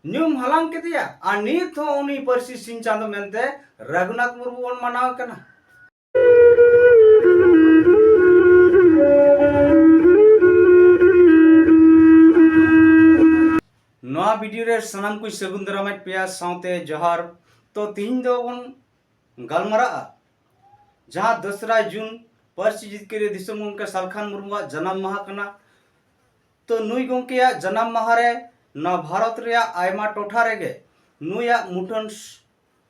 ᱧᱩᱢ ᱦᱟᱞᱟᱝ ᱠᱮᱫᱮᱭᱟ ᱟᱨ ᱱᱤᱛ ᱦᱚᱸ ᱩᱱᱤ ᱯᱟᱹᱨᱥᱤ ᱥᱤᱧ ᱪᱟᱸᱫᱳ ᱢᱮᱱᱛᱮ ᱨᱚᱜᱷᱩᱱᱟᱛᱷ ᱢᱩᱨᱢᱩ ᱵᱚᱱ ᱢᱟᱱᱟᱣ ᱠᱟᱱᱟ। नवा वीडियो रे सनाम को सगुन दारामेद पेया साउते जोहार। तो तीन दो बन गलमरा जहां 2 जून पार्सी जितकेरे दिसम गंके सालखान मुर्मुआ जन्म माहा कना। तो नुई गंकेया जन्म माहा रे न भारत रेया आयमा टोठा रेगे नुया मुठन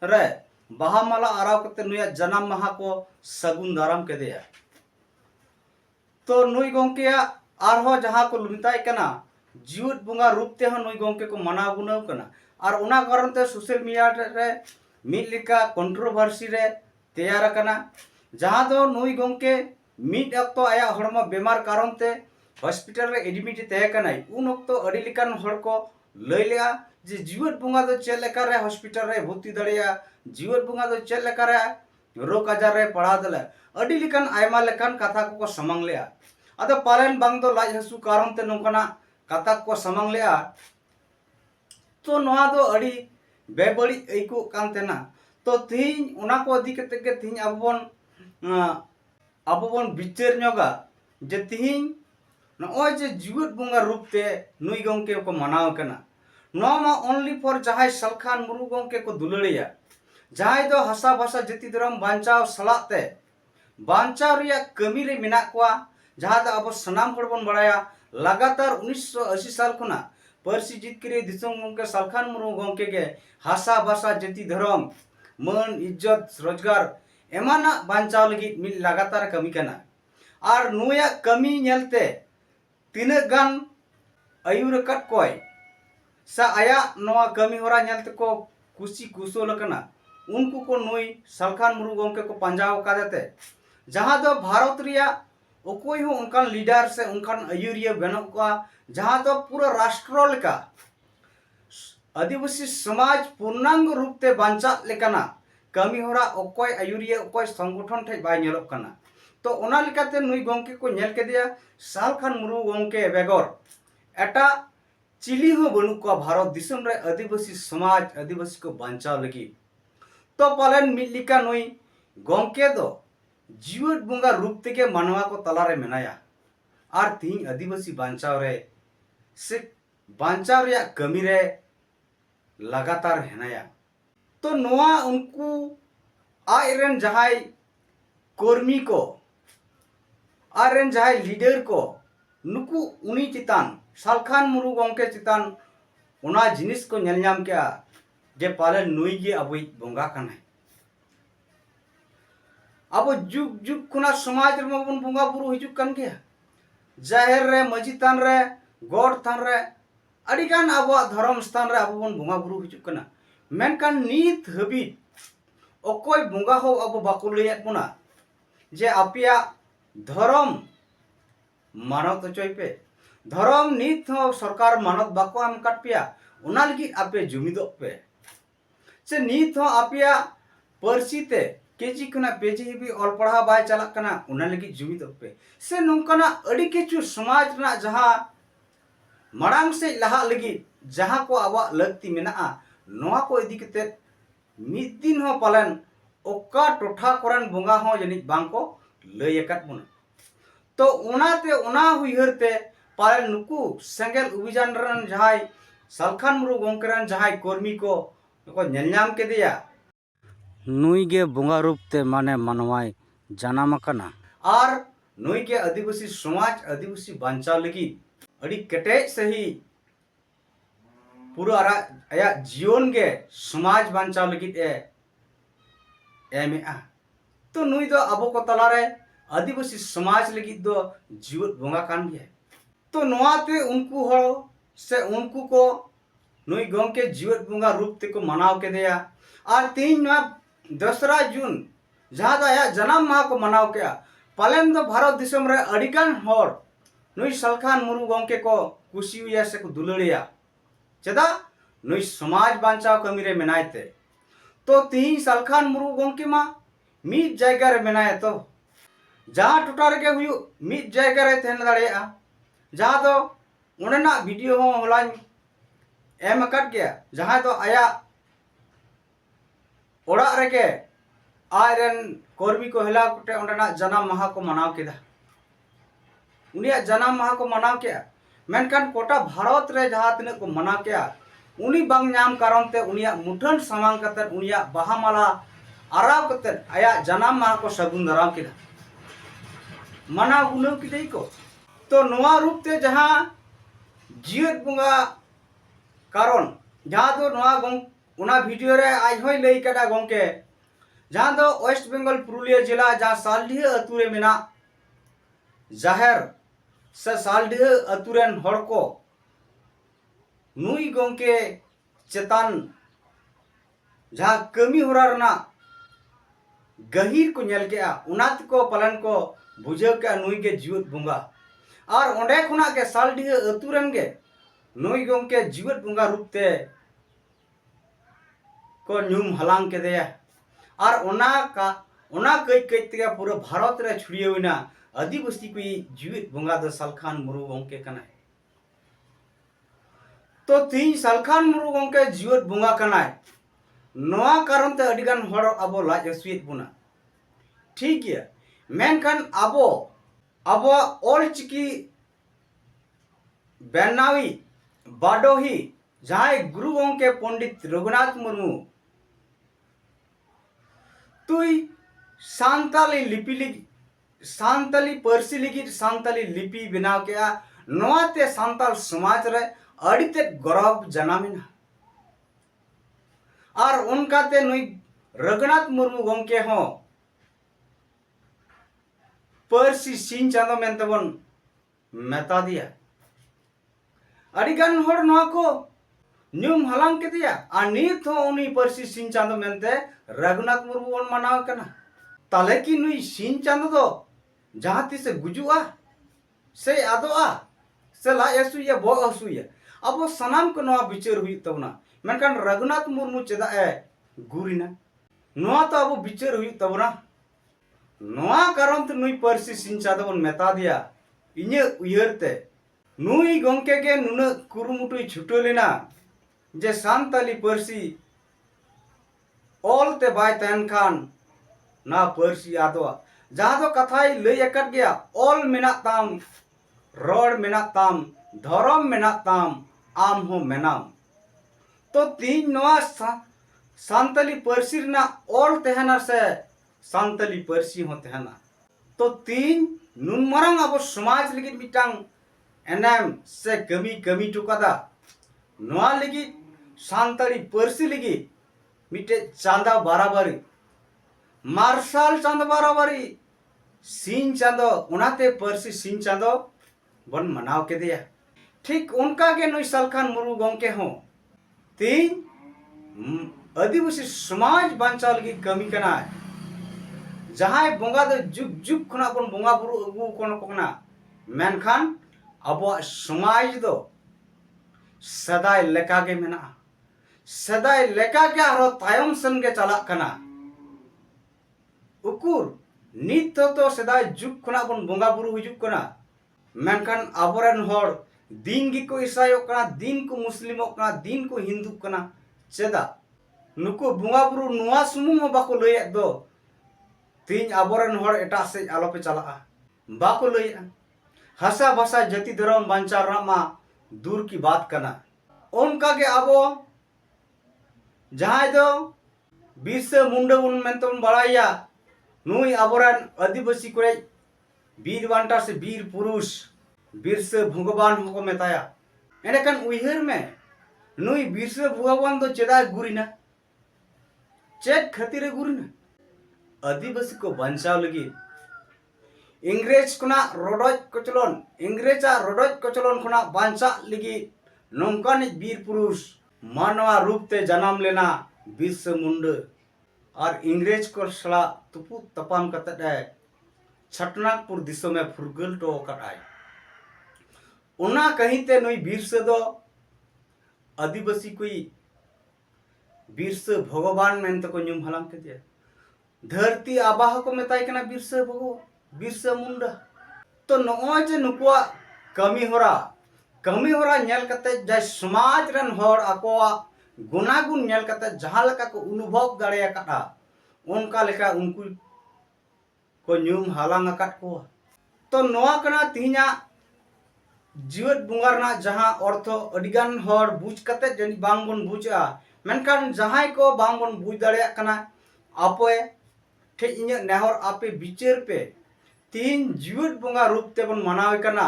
रे बाहा माला आराव कते नुया जन्म माहा को सगुन दाराम केदेया। तो नुई गंकेया आरहो जहां को लुमताय कना जीवत बुंगा रूप ते नुई गंके को मनाव गुनाव कना। और उना कारण ते सोशल मीडिया रे मिड लिका कंट्रोवर्सी रे तैयार कना। जहां दो नुई गंके मिड अक्तो आया हड़मा बेमार कारण ते हॉस्पिटल रे एडमिट तहे कनाय उन अक्तो अडी लिकान हड़ को लय लेया जे जीवत बुंगा दो चेल लेका रे हॉस्पिटल रे भर्ती दड़िया जीवत बुंगा दो चेल लेका रे रोग आजार रे पड़ा दले अडी लिकान आयमा लेकान कथा को समंग लेया। अदो पालन बांग दो लाज हसु कारण ते नोकना कथा को समंग लेया। तो नोआ दो अडी बेबड़ी ऐको कान तेना। तो तीन उना को अधि कते के तीन अब बन बिचार ᱧᱚᱜᱟ जे तीन नॉय जे जीवत बुंगा रूप ते नुई गंके को मनाव कना। नो मा ओनली फॉर जहाय सालखान मुरु गंके को दुलड़िया जहाय दो हसा भाषा जाति धर्म बांचाव सलाते बांचाव रिया कमी रे मेना कोआ। जहां दो अब सनाम हड़ बन बड़ाया लगातार 1980 साल खुना पार्सी जितकेरे दिसम गंके सालखान मुरु गंके के हसा भाषा जाति धर्म मन इज्जत रोजगार एमाना बांचाव लगी मिल लगातार कमी कना। और नुया कमी नेलते तीन गान आयुर कट कोय सा आया नवा कमी होरा नेलते को कुसी कुसोल कना उनको को नुई सालखान मुरु गंके को पंजाव कादेते। जहां दो भारत रिया ओकोई हो उनकान लीडर से उनकान आयुरिया बनो का जहां दो पूरा राष्ट्र लेका आदिवासी समाज पूर्णांग रूप ते बांचा लेकाना कमी होरा ओकोय आयुरिया ओकोय संगठन ठे बाय नेलोक कना। तो ओना लिकाते नुई गंके को नेल केदिया सालखान मुरु गंके बेगर एटा चिली हो बनु को भारत दिसम रे आदिवासी समाज आदिवासी को बांचाव लगी। तो पालन मिलिका नुई गंके दो जीवत बुंगा रूप ते के मानवा को तलारे मेनाया और तीन आदिवासी बांचाव रे से बांचाव रे कमी रे लगातार हेनाया। तो नोआ उनको आयरन जहाय कर्मी को आयरन जहाय लीडर को नुकु उनी चितान सालखान मुरु गंके चितान उना जिनिस को नेलनाम क्या जे पालन नुई गे अबई बोंगा कना। अब जुग जुग खुना समाज रे मबन बोंगा बुरु हिजुक कन गया जाहिर रे मजी तान रे गॉड थान रे अडिगान अब धर्म स्थान रे अब बन बोंगा बुरु हिजुक कना। मेनकान नीत हबी ओकोय बोंगा हो अब बाको लयत बुना जे आपिया धर्म मानत चोय पे धर्म नीत हो सरकार मानत बाको हम काट पिया उना लगी आपे जुमिदो पे से नीत हो आपिया पार्सी ते केजी खुना पेजी भी ऑल पढ़ा बाय चला कना उना लगी जुमिदो पे से नोंकना अड़ी किछु समाज ना जहां मरांग से लहा लगी जहां को आवा लगती मेना नोआ को इदी कते मिद दिन हो पालन ओका टोठा करन बोंगा हो जनिक बांको लय एकत बुना। तो उनाते उना हुइहरते पालन नुकु सेंगेल अभियान रन जहाय सालखान मुरु गंकरन जहाय कर्मी को नेलनाम केदिया नुई गे बोंगा रूप ते माने मानवाय जानाम कना। और नुई के आदिवासी समाज आदिवासी बांचाव लगी अड़ी केटे सही पूरा आया जीवन के समाज बांचाव लगी एमे तो नुई दो अबो को तलारे आदिवासी समाज लगी दो जीवत बोंगा कान गया। तो नोआते उनको हो से उनको को नुई गंके जीवत बोंगा रूप ते को मनाव के दिया। और तीन 2 जून जहां आया जन्म माह को मनाव किया पालन दो भारत दिसम रे अडिगान होर नुई सालखान मुरु गंके को कुसी हुआ से को दुलड़िया चेदा नुई समाज बांचाव कमी रे मेनायते। तो तीन सालखान मुरु गंके मा मिद जायगा रे मेनाय तो जहां टोटा रे के हुयु मिद जायगा रे तहन दाड़िया जहां दो उनेना वीडियो हो होला एम अकद गया जहां तो आया ओड़ा रेगे आयरन कर्मी को हेला कुटे ओंडेना जनाम माहा को मनाव केदा उनिया जनाम माहा को मनाव किया मेनकान कोटा भारत रे जहां तिना को मनाव किया उनी बांग नाम कारण ते उनिया मुठन सामांग कते उनिया बाहा माला आराव कते आया जनाम माहा को सगुन दाराम केदा मनाव गुनाव किदई को तो नोआ रूप ते जहां जीवत बुंगा कारण जहां तो नोआ गंग उना वीडियो रे आज होय लई कदा गंके जहां दो वेस्ट बंगाल पुरुलिया जिला जहां सालडिहा अतु रे मेना जाहेर से सालडिहा अतु रेन हड़ को नुई गंके चेतान जहां कमी होरा रना गहीर को नेल के उनात को पलन को बुझाव के नुई के जीवत बुंगा और ओंडे खुना के सालडिहा अतु रेन गे नुई गंके जीवत बुंगा रूप ते को न्यूम हलांग के दे और ओना कई कई ते पूरा भारत रे छुड़ियना आदिवासी को जीवित बंगा दो सालखान मुरु गंके कनाय तो तीन सालखान मुरु गंके जीवित बंगा कनाय नोआ कारण ते अडिगान हड़ अबो लाज असुयत बुना ठीक है मेनखान अबो ओल चिकी बेनावी बाडोही जहां गुरु गंके पंडित रघुनाथ मुर्मू तुई सांताली लिपि लिगी सांताली पर्सी लिगी सांताली लिपि बनाव के नोआते सांताल समाज रे अड़ीते गौरव जनामिना और उनका ते नुई रघुनाथ मुर्मू गंके हो पर्सी सिंह चांदो मेनते बन मेता दिया अड़ीगान हड़ नोआ को न्यूम हलांग के दिया आ नीत हो उनी पर्सी सिंह चांदो मेनते रघुनाथ मुर्मू बन मनाव कना ताले की नुई सिंह चांदो दो जहां तिसे गुजुआ से आदोआ से ला यसुया बो असुया अब सनाम को नोआ विचार हुई तबना मेनकान रघुनाथ मुर्मू चेदा ए गुरिना नोआ तो अब विचार हुई तबना नोआ कारण ते नुई पर्सी सिंह चांदो बन मेता दिया इने उयरते नुई गंके के नुना कुरुमुटुई छुटोलेना जे सांताली पर्सी ऑल ते बाय तहन खान ना पर्सी आदोआ जहां तो कथाई लई अकट गया ऑल मेना ताम रोड मेना ताम धर्म मेना ताम आम हो मेनाम तो तीन नोआ सांताली पर्सी ना ऑल तहना से सांताली पर्सी हो तहना तो तीन नुनमरंग अब समाज लगी मिटांग एनएम से कमी टुकादा नोआ लगी सांताली पर्सी लगी मिटे चांदा बाराबारी मार्शल चांद बाराबारी सिंह चांदो उनाते पर्सी सिंह चांदो बन मनाव के दिया ठीक उनका के नुई सालखान मुरु गंके हो तीन आदिवासी समाज बांचाव लगी कमी कना जहां बोंगा दो जुग जुग खना बन बोंगा बुरु अगु कोना मेनखान अब समाज दो सदाय लेका के मेना सदाय लेका के आरो तायम सन के चला कना उकुर नित तो सदाय जुग खना बन बोंगा बुरु हिजुक कना मेनखान आबोरन हड़ दिन गी को ईसाई कना दिन को मुस्लिम कना दिन को हिंदू कना चेदा नुको बोंगा बुरु नुआ सुमुंग बाको लय दो तीन आबोरन हड़ एटा से आलो पे चला बाको लय हसा भाषा जाति धर्म बांचा रामा दूर की बात करना उनका के आबो जहां दो बिरसा मुंडा बन मेंतन बड़ाया नुई आबोरन आदिवासी को वीर बांटा से वीर पुरुष बिरसा भगवान को मेताया एंडकन उइहर में नुई बिरसा भगवान दो चेदा गुरिना चेक खातिर गुरिना आदिवासी को बचाव लगी इंग्रेज खुना रोडज कचलन इंग्रेजा रोडज कचलन खुना बांचा लगी नौकान वीर पुरुष मानवा रूप ते जन्म लेना बिरसा मुंडा और इंग्रेज को सला तुपु तपाम कते छटनागपुर दिसों में फुरगल टो कटाय उना कहीं ते नुई बिरसा दो आदिवासी कोई बिरसा भगवान मेन को न्यूम हलांग के दिया धरती आबाह को मेताय कना बिरसा मुंडा तो नोए जे नुकुआ कमी होरा कमी होरा नेल कते जाय समाज रन हर आकोआ गुनागुन नेल कते जहां लेका को अनुभव दाड़े आकाटा उनका लेका उनको को न्यूम हालांग आकाट को तो नोआ कना तिहिना जीवत बुंगार ना जहां अर्थ अडिगान हर बुझ कते जनी बांग बन बुझा मेनखान जहां को बांग बन बुझ दाड़े कना आपे ठे इन्या नेहर आपे बिचार पे तीन जीवत बुंगा रूप ते बन मनावे कना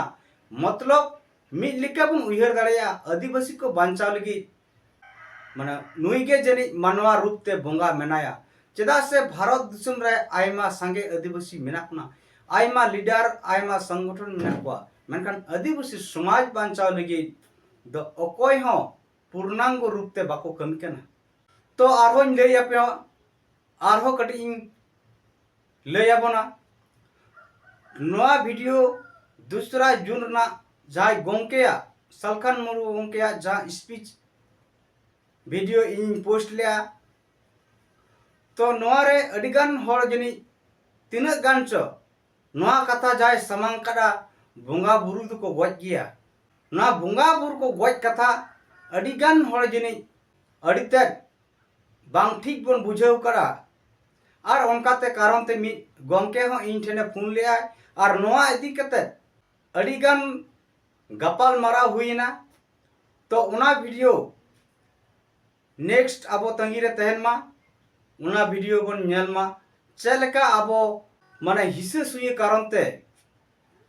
मतलब मिद लिका बन उयहर दाड़ेया आदिवासी को बांचाव लगी माने नुई के जनी मानवा रूप ते बुंगा मेनाया चेदा से भारत दिसम रे आयमा संगे आदिवासी मेनाकना आयमा लीडर आयमा संगठन मेनाकवा मेनखान आदिवासी समाज बांचाव लगी द अकोय हो पूर्णांग रूप ते बाको कमी कना तो आरोन लय आपे आरो कटी लय आबोना नोआ वीडियो दूसरा जून ना जाय गोंकेया सलखान मुरु गोंकेया जहां स्पीच वीडियो इन पोस्ट लिया तो नोआ रे अडिगान हर जनी तिना गान चो नोआ कथा जाय समांग कदा बुंगा बुरु दो को गज गिया ना बुंगा बुरु को गज कथा अडिगान हर जनी अडिते बांग ठीक बन बुझाव करा और उनकाते कारण ते मी गोंके हो इन ठेने फोन लिया और नोआ इदी कते अडिगान गपाल मारा हुईना तो उना वीडियो नेक्स्ट अब तंगी रे तहन मा उना वीडियो बन नेल मा चलका अब माने हिसे सुई कारण ते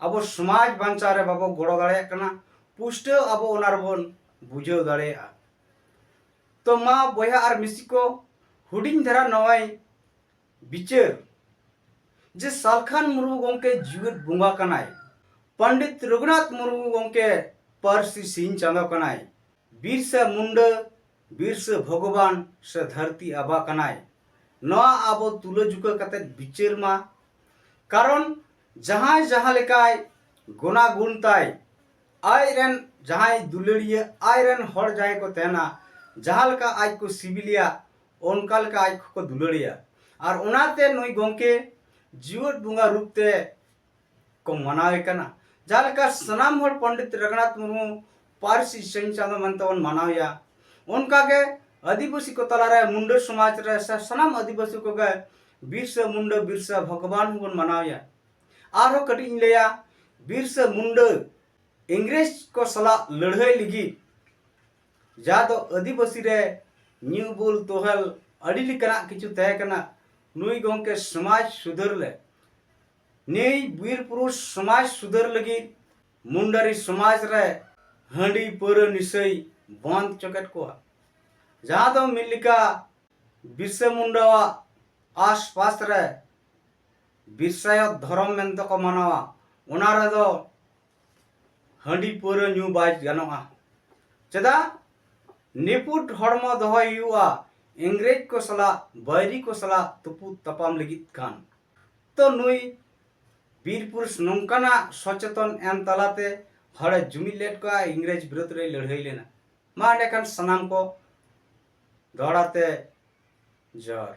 अब समाज बांचा रे बाबो गोड़ो दाड़े कना पुष्ट अब उनार बन बुझाव दाड़े तो मा बोया और मिसी को हुडिंग धरा नवाई बिचार जे सालखान मुर्मू गोंके जीवित बुंगा कनाय पंडित रघुनाथ मुर्मू गोंके परसी सिंह चांदो कनाय बिरसा मुंडा बिरसा भगवान से धरती आबा कनाय नवा आबो तुलो जुका कते बिचार मा कारण जहां जहां लेकाय गुना गुण ताय आयरन जहां दुलड़िया आयरन हर जाय को तेना जहां लेका आज को सिविलिया उनका लेका आज को दुलड़िया और उनाते नई गोंके जीवत बुंगा रूप ते को मनावे कना जहां लेका सनाम हर पंडित रघुनाथ मुर्मू पारसी सिंह चांदो मनतवन मनावया उनका के आदिवासी को तलारे मुंडा समाज रे सनाम आदिवासी को के बिरसा मुंडा बिरसा भगवान बन मनावया आरो कटी लेया बिरसा मुंडा इंग्रेज को सला लड़ाई लगी जा तो आदिवासी रे न्यू बोल तोहल अड़ी लिकना किछु तय कना नुई गोंके समाज सुधर ले नेई वीर पुरुष समाज सुधर लगी मुंडारी समाज रे हंडी पर निसई बंद चकट को जहां तो मिलिका बिरसा मुंडा आस पास रे बिरसा धर्म मेन तो को मनावा उना रे दो हंडी पर न्यू बाज गानोआ चदा निपुट हड़मो दहय हुआ इंग्रेज को सला बैरी को सला तुपु तपाम लगित खान तो नुई वीर पुरुष नौकाना सचेतन एम तलाते हड़े जुमिलेट को इंग्रेज विरोध रे लड़ाई लेना मा डेकन सनाम को दौड़ाते जर